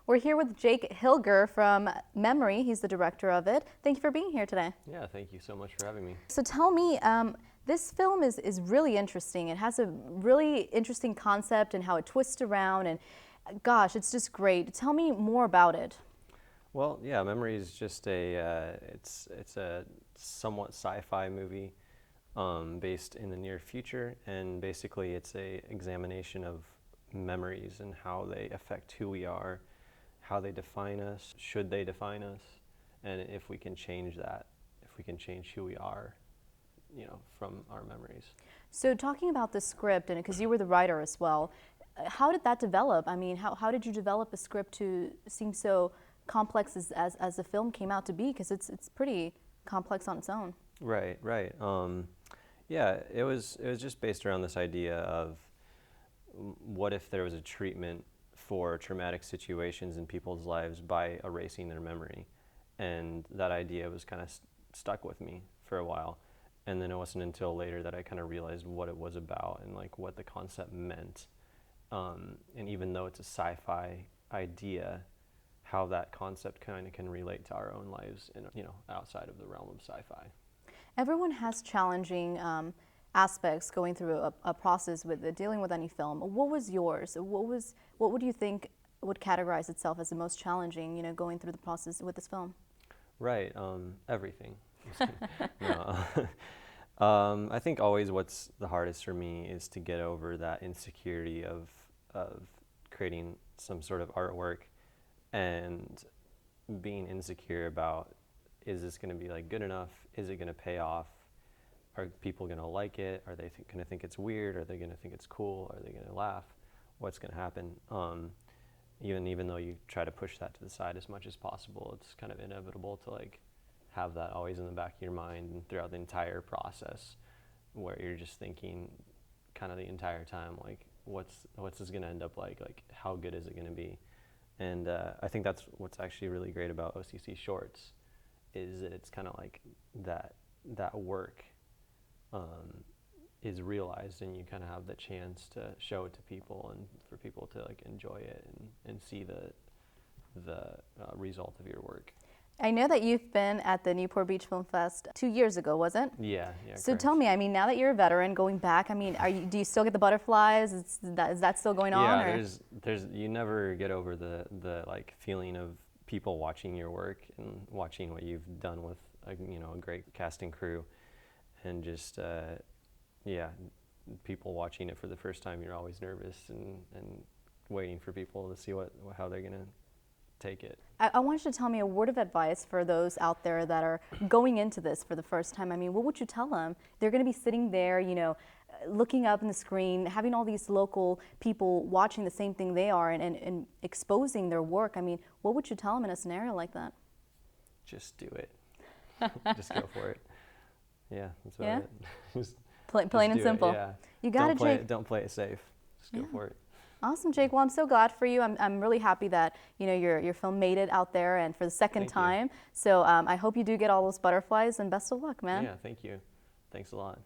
We're here with Jake Hilger from Memory. He's the director of it. Thank you for being here today. Yeah, thank you so much for having me. So tell me, this film is really interesting. It has a really interesting concept and how it twists around, and gosh, it's just great. Tell me more about it. Well, yeah, Memory is just it's a somewhat sci-fi movie based in the near future, and basically it's a examination of memories and how they affect who we are, how they define us, should they define us, and if we can change that, if we can change who we are, you know, from our memories. So talking about the script, and because you were the writer as well, how did that develop? I mean, how did you develop a script to seem so complex as the film came out to be? Because it's pretty complex on its own. Right. Yeah, it was just based around this idea of what if there was a treatment for traumatic situations in people's lives by erasing their memory, and that idea was kind of stuck with me for a while. And then it wasn't until later that I kind of realized what it was about and like what the concept meant. And even though it's a sci-fi idea, how that concept kind of can relate to our own lives, and you know, outside of the realm of sci-fi. Everyone has challenging aspects going through a process with dealing with any film. What was yours? What would you think would categorize itself as the most challenging, you know, going through the process with this film? Right, everything. No. I think always what's the hardest for me is to get over that insecurity of creating some sort of artwork and being insecure about, is this going to be like good enough? Is it going to pay off? Are people going to like it? Are they going to think it's weird? Are they going to think it's cool? Are they going to laugh? What's going to happen? Even though you try to push that to the side as much as possible, it's kind of inevitable to like have that always in the back of your mind and throughout the entire process, where you're just thinking kind of the entire time, like what's this going to end up like how good is it going to be? And I think that's what's actually really great about OCC Shorts, is that it's kind of like that work is realized, and you kind of have the chance to show it to people and for people to like enjoy it and see the result of your work. I know that you've been at the Newport Beach Film Fest 2 years ago, was it? Yeah. So correct. tell me, I mean, now that you're a veteran, going back, I mean, do you still get the butterflies? Is that still going on? Yeah, there's you never get over the like feeling of people watching your work and watching what you've done with a great casting crew, and just people watching it for the first time. You're always nervous and waiting for people to see how they're gonna take it. I want you to tell me a word of advice for those out there that are going into this for the first time. I mean, what would you tell them? They're going to be sitting there, you know, looking up in the screen, having all these local people watching the same thing they are and exposing their work. I mean, what would you tell them in a scenario like that? Just do it. Just go for it. Yeah, that's about it. just plain and simple. Yeah. You got it, Jake. Don't play it safe. Just go for it. Awesome, Jake. Well, I'm so glad for you. I'm really happy that your film made it out there and for the second time. So I hope you do get all those butterflies, and best of luck, man. Yeah, thank you. Thanks a lot.